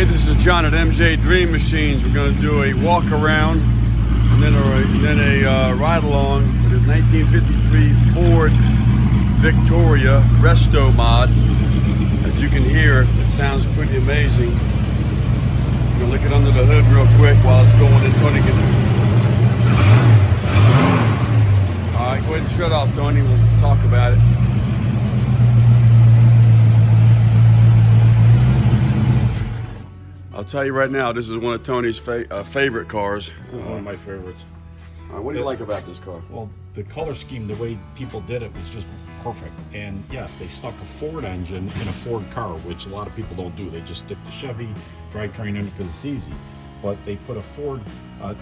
Hey, this is John at MJ Dream Machines. We're going to do a walk around and then a ride along with a 1953 Ford Victoria Resto mod. As you can hear, it sounds pretty amazing. I'm going to look it under the hood real quick while it's going in. Tony can... All right, go ahead and shut off, Tony. We'll talk about it. I'll tell you right now, this is one of Tony's favorite cars. This is one of my favorites. What do you like about this car? Well, the color scheme, the way people did it was just perfect. And yes, they stuck a Ford engine in a Ford car, which a lot of people don't do. They just stick the Chevy drivetrain in it because it's easy. But they put a Ford,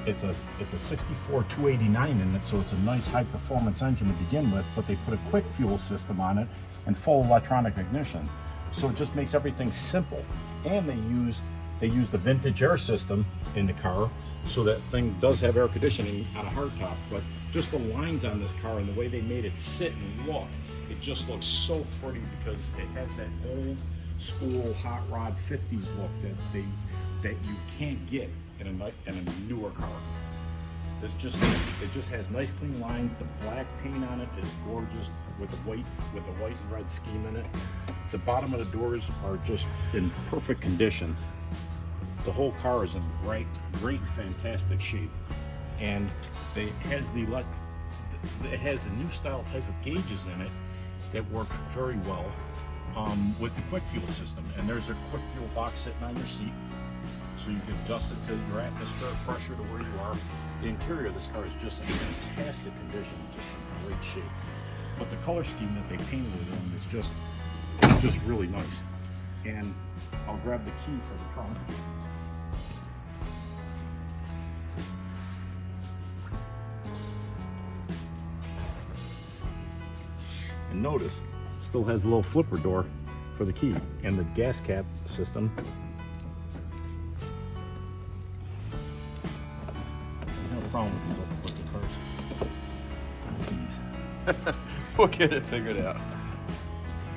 it's a 64 289 in it, so it's a nice high performance engine to begin with, but they put a quick fuel system on it and full electronic ignition. So it just makes everything simple. And they used the vintage air system in the car, so that thing does have air conditioning on a hardtop, but just the lines on this car and the way they made it sit and look, it just looks so pretty because it has that old school hot rod 50s look that you can't get in a newer car. It just has nice clean lines. The black paint on it is gorgeous with the white and red scheme in it. The bottom of the doors are just in perfect condition. The whole car is in great, fantastic shape, and it has a new style type of gauges in it that work very well with the quick fuel system. And there's a quick fuel box sitting on your seat, so you can adjust it to your atmospheric pressure to where you are. The interior of this car is just in fantastic condition, just in great shape. But the color scheme that they painted it in is just really nice. And I'll grab the key for the trunk. And notice, it still has a little flipper door for the key and the gas cap system. There's no problem with these open cars. We'll get it figured out.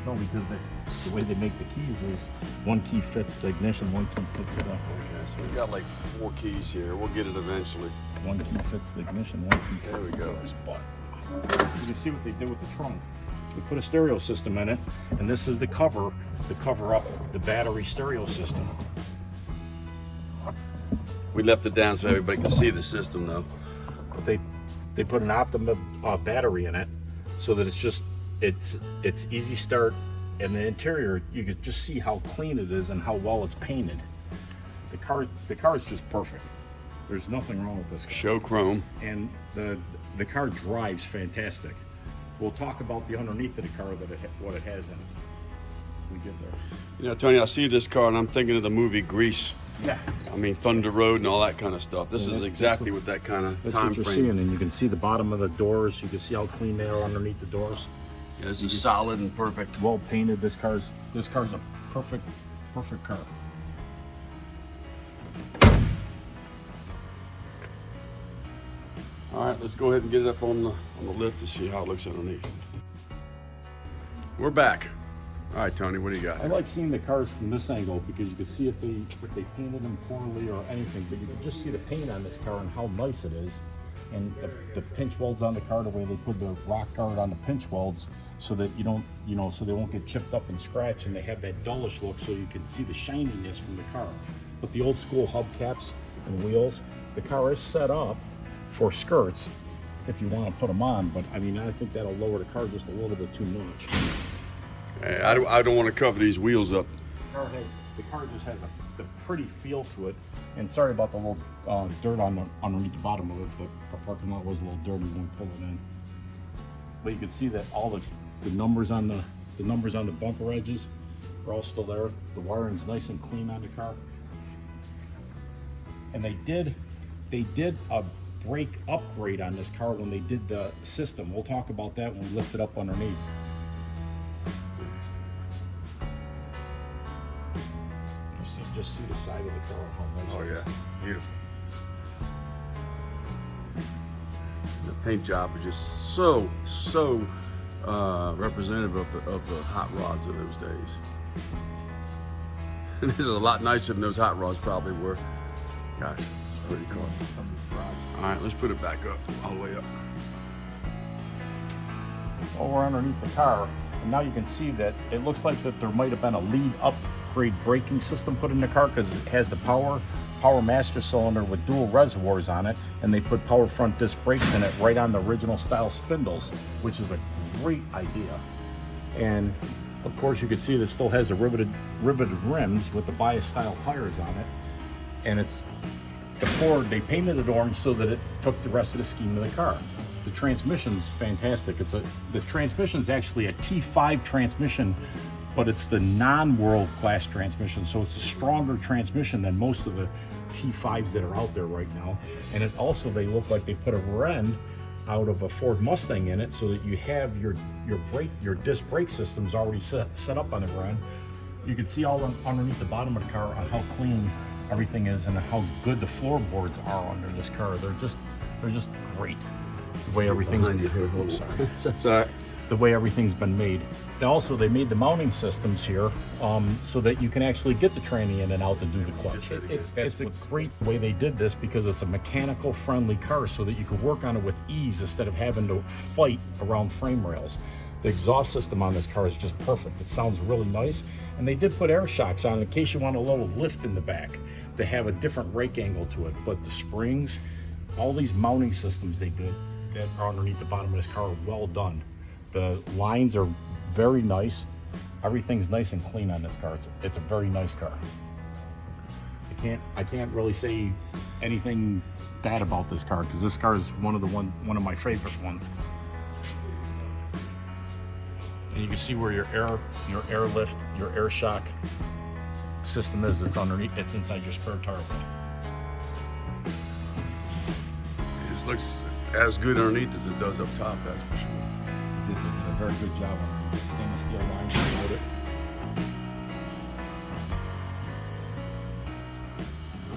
No, because the way they make the keys is one key fits the ignition, one key fits the... Okay, so we got like 4 keys here. We'll get it eventually. One key fits the ignition, one key fits the doors. But you can see what they did with the trunk. We put a stereo system in it, and this is the cover to cover up the battery stereo system. We left it down so everybody can see the system though. But they put an Optima battery in it, so that it's easy start, and the interior, you can just see how clean it is and how well it's painted. The car is just perfect. There's nothing wrong with this car. Show chrome. And the car drives fantastic. We'll talk about the underneath of the car, what it has in it. We get there. You know, Tony, I see this car and I'm thinking of the movie Grease. Yeah. I mean, Thunder Road and all that kind of stuff. This is exactly what that kind of that's time what you're frame. seeing, and you can see the bottom of the doors. You can see how clean they are underneath the doors. Yeah, this is solid and perfect. Well painted. This car's a perfect car. All right, let's go ahead and get it up on the lift to see how it looks underneath. We're back. All right, Tony, what do you got? I like seeing the cars from this angle because you can see if they painted them poorly or anything, but you can just see the paint on this car and how nice it is. And the pinch welds on the car, the way they put the rock guard on the pinch welds, so that so they won't get chipped up and scratched, and they have that dullish look, so you can see the shininess from the car. But the old school hubcaps and wheels, the car is set up for skirts if you want to put them on, but I mean, I think that'll lower the car just a little bit too much. Hey, I don't want to cover these wheels up. The car just has a pretty feel to it. And sorry about the little dirt underneath the bottom of it, but our parking lot was a little dirty when we pulled it in. But you can see that all the numbers on the bumper edges are all still there. The wiring's nice and clean on the car. And they did a brake upgrade on this car when they did the system. We'll talk about that when we lift it up underneath. Just see the side of the car, how nice it is. Beautiful. The paint job is just so representative of the hot rods of those days. This is a lot nicer than those hot rods probably were. Gosh, it's a pretty car. All right, let's put it back up, all the way up. Well, we're underneath the car, and now you can see that it looks like that there might have been a lead upgrade braking system put in the car, because it has the power master cylinder with dual reservoirs on it, and they put power front disc brakes in it right on the original style spindles, which is a great idea. And of course you can see that it still has the riveted rims with the bias style tires on it, and it's the Ford, they painted it orange so that it took the rest of the scheme of the car. The transmission's fantastic. The transmission's actually a T5 transmission, but it's the non-world class transmission, so it's a stronger transmission than most of the T5s that are out there right now. And it also, they look like they put a rear end out of a Ford Mustang in it, so that you have your disc brake systems already set up on the rear end. You can see all underneath the bottom of the car on how clean everything is and how good the floorboards are under this car. They're just great. The way everything's the way everything's been made. Also, they made the mounting systems here so that you can actually get the tranny in and out to do the clutch. It's a great way they did this, because it's a mechanical friendly car, so that you can work on it with ease instead of having to fight around frame rails. The exhaust system on this car is just perfect. It sounds really nice, and they did put air shocks on in case you want a little lift in the back to have a different rake angle to it. But the springs, all these mounting systems they did that are underneath the bottom of this car are well done. The lines are very nice. Everything's nice and clean on this car. It's a very nice car. I can't really say anything bad about this car, because this car is one of my favorite ones. And you can see where your air lift, your air shock system is. It's underneath. It's inside your spare tire. It looks as good underneath as it does up top, that's for sure. Did a very good job on the stainless steel lines around it.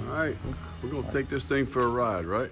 All right, we're gonna take this thing for a ride, right?